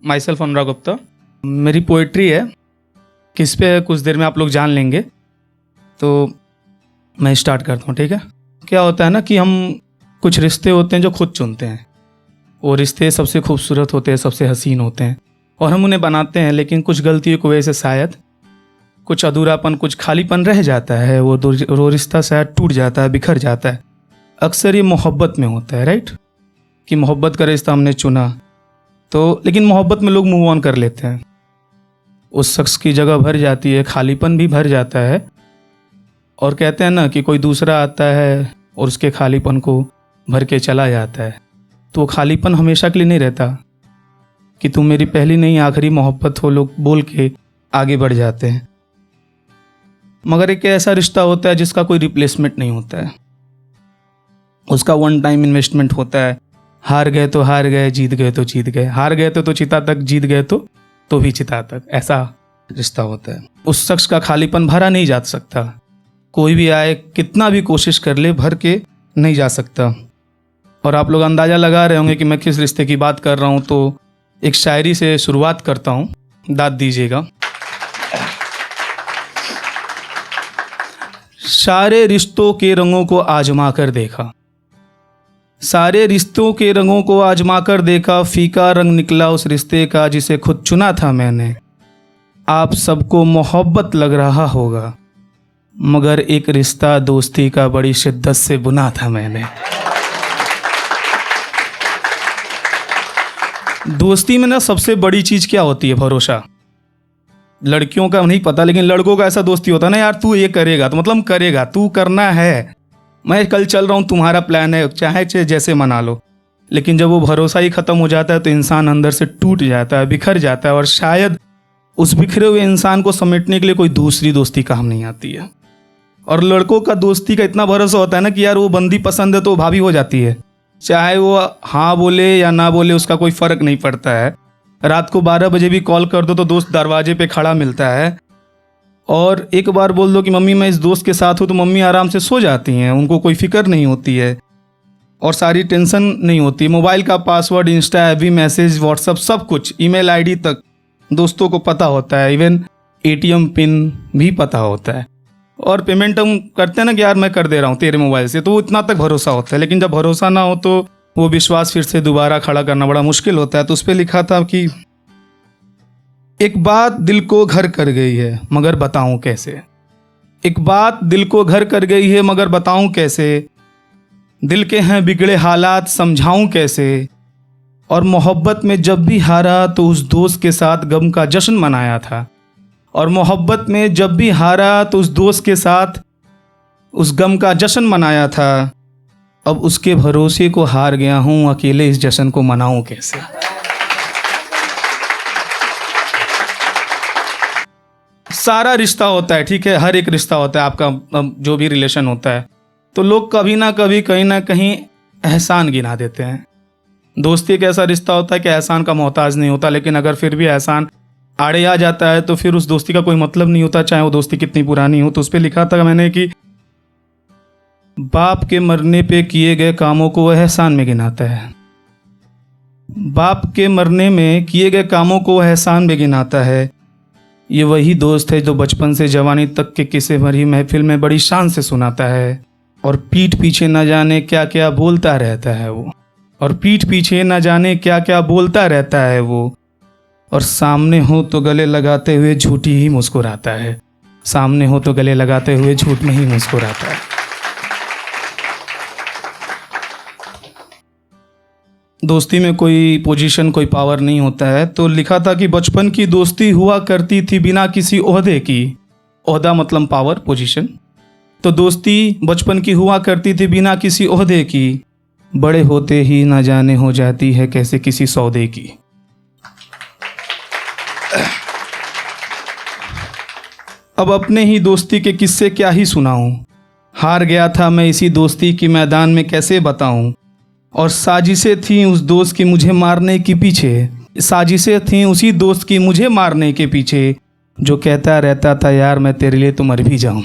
My self Anurag Gupta. मेरी poetry है, किस पे है कुछ देर में आप लोग जान लेंगे। तो मैं स्टार्ट करता हूँ, ठीक है। क्या होता है ना कि हम कुछ रिश्ते होते हैं जो खुद चुनते हैं। वो रिश्ते सबसे खूबसूरत होते हैं, सबसे हसीन होते हैं और हम उन्हें बनाते हैं, लेकिन कुछ गलतियों की वजह से शायद कुछ अधूरापन, कुछ खालीपन रह जाता है। वो रिश्ता शायद टूट जाता है, बिखर जाता है। अक्सर ये मोहब्बत में होता है, राइट, कि मोहब्बत का रिश्ता हमने चुना तो, लेकिन मोहब्बत में लोग मूव ऑन कर लेते हैं। उस शख्स की जगह भर जाती है, खालीपन भी भर जाता है और कहते हैं ना कि कोई दूसरा आता है और उसके खालीपन को भर के चला जाता है। तो वो खालीपन हमेशा के लिए नहीं रहता कि तुम मेरी पहली नहीं आखिरी मोहब्बत हो, लोग बोल के आगे बढ़ जाते हैं। मगर एक ऐसा रिश्ता होता है जिसका कोई रिप्लेसमेंट नहीं होता है। उसका वन टाइम इन्वेस्टमेंट होता है। हार गए तो हार गए, जीत गए तो जीत गए, हार गए तो चिता तक, जीत गए तो भी चिता तक, ऐसा रिश्ता होता है। उस शख्स का खालीपन भरा नहीं जा सकता। कोई भी आए, कितना भी कोशिश कर ले, भर के नहीं जा सकता। और आप लोग अंदाज़ा लगा रहे होंगे कि मैं किस रिश्ते की बात कर रहा हूँ। तो एक शायरी से शुरुआत करता हूँ, दाद दीजिएगा। सारे रिश्तों के रंगों को आजमा कर देखा, सारे रिश्तों के रंगों को आजमा कर देखा, फीका रंग निकला उस रिश्ते का जिसे खुद चुना था मैंने। आप सबको मोहब्बत लग रहा होगा, मगर एक रिश्ता दोस्ती का बड़ी शिद्दत से बुना था मैंने। दोस्ती में ना सबसे बड़ी चीज़ क्या होती है? भरोसा। लड़कियों का नहीं पता, लेकिन लड़कों का ऐसा दोस्ती होता है ना, यार तू ये करेगा तो मतलब करेगा, तू करना है, मैं कल चल रहा हूँ, तुम्हारा प्लान है, चाहे जैसे मना लो। लेकिन जब वो भरोसा ही ख़त्म हो जाता है तो इंसान अंदर से टूट जाता है, बिखर जाता है और शायद उस बिखरे हुए इंसान को समेटने के लिए कोई दूसरी दोस्ती काम नहीं आती है। और लड़कों का दोस्ती का इतना भरोसा होता है ना कि यार वो बंदी पसंद है तो भाभी हो जाती है, चाहे वो हाँ बोले या ना बोले, उसका कोई फ़र्क नहीं पड़ता है। रात को 12 बजे भी कॉल कर दो तो दोस्त दरवाजे पे खड़ा मिलता है। और एक बार बोल दो कि मम्मी मैं इस दोस्त के साथ हूँ, तो मम्मी आराम से सो जाती हैं, उनको कोई फिक्र नहीं होती है और सारी टेंशन नहीं होती। मोबाइल का password, Insta, FB message, WhatsApp, सब कुछ, ईमेल आईडी तक दोस्तों को पता होता है। इवन एटीएम पिन भी पता होता है। और पेमेंट हम करते हैं ना कि यार मैं कर दे रहा हूँ तेरे मोबाइल से, तो वो इतना तक भरोसा होता है। लेकिन जब भरोसा ना हो तो वो विश्वास फिर से दोबारा खड़ा करना बड़ा मुश्किल होता है। तो उस पर लिखा था कि एक बात दिल को घर कर गई है मगर बताऊं कैसे। एक बात दिल को घर कर गई है मगर बताऊं कैसे। दिल के हैं बिगड़े हालात, समझाऊं कैसे। और मोहब्बत में जब भी हारा तो उस दोस्त के साथ गम का जश्न मनाया था। और मोहब्बत में जब भी हारा तो उस दोस्त के साथ उस गम का जश्न मनाया था। अब उसके भरोसे को हार गया हूँ, अकेले इस जश्न को मनाऊं कैसे। सारा रिश्ता होता है, ठीक है, हर एक रिश्ता होता है, आपका जो भी रिलेशन होता है, तो लोग कभी ना कभी, कहीं ना कहीं एहसान गिना देते हैं। दोस्ती एक ऐसा रिश्ता होता है कि एहसान का मोहताज नहीं होता, लेकिन अगर फिर भी एहसान आड़े आ जाता है तो फिर उस दोस्ती का कोई मतलब नहीं होता, चाहे वो दोस्ती कितनी पुरानी हो। तो उस पर लिखा था मैंने कि बाप के मरने पे किए गए कामों को वह एहसान में गिनाता है। बाप के मरने में किए गए कामों को वह एहसान में गिनाता है। ये वही दोस्त है जो बचपन से जवानी तक के किस्से भरी महफिल में बड़ी शान से सुनाता है। और पीठ पीछे न जाने क्या क्या बोलता रहता है वो। और पीठ पीछे न जाने क्या क्या बोलता रहता है वो। और सामने हो तो गले लगाते हुए झूठी ही मुस्कुराता है। सामने हो तो गले लगाते हुए झूठ में ही मुस्कुराता है। दोस्ती में कोई पोजीशन, कोई पावर नहीं होता है। तो लिखा था कि बचपन की दोस्ती हुआ करती थी बिना किसी ओहदे की। ओहदा मतलब पावर, पोजीशन। तो दोस्ती बचपन की हुआ करती थी बिना किसी ओहदे की। बड़े होते ही ना जाने हो जाती है कैसे किसी सौदे की। अब अपने ही दोस्ती के किस्से क्या ही सुनाऊं। हार गया था मैं इसी दोस्ती की मैदान में कैसे बताऊं। और साजिशें थीं उस दोस्त की मुझे मारने के पीछे। साजिशें थीं उसी दोस्त की मुझे मारने के पीछे, जो कहता रहता था यार मैं तेरे लिए तो मर भी जाऊं।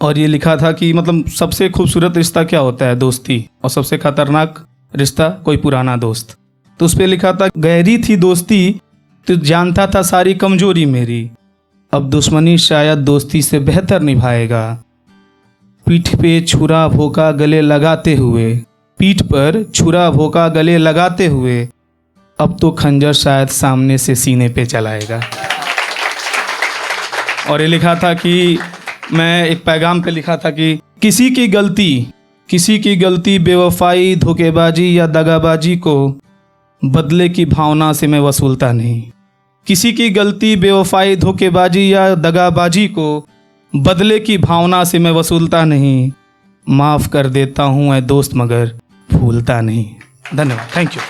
और ये लिखा था कि मतलब सबसे खूबसूरत रिश्ता क्या होता है, दोस्ती, और सबसे खतरनाक रिश्ता कोई पुराना दोस्त। तो उस पर लिखा था, गहरी थी दोस्ती तो जानता था सारी कमजोरी मेरी, अब दुश्मनी शायद दोस्ती से बेहतर निभाएगा। पीठ पे छुरा भोका गले लगाते हुए, पीठ पर छुरा भोका गले लगाते हुए, अब तो खंजर शायद सामने से सीने पे चलाएगा। और ये लिखा था कि मैं एक पैगाम पे लिखा था कि किसी की गलती बेवफाई धोखेबाजी या दगाबाजी को बदले की भावना से मैं वसूलता नहीं। किसी की गलती बेवफाई धोखेबाजी या दगाबाजी को बदले की भावना से मैं वसूलता नहीं। माफ़ कर देता हूँ मैं दोस्त मगर भूलता नहीं। धन्यवाद, थैंक यू।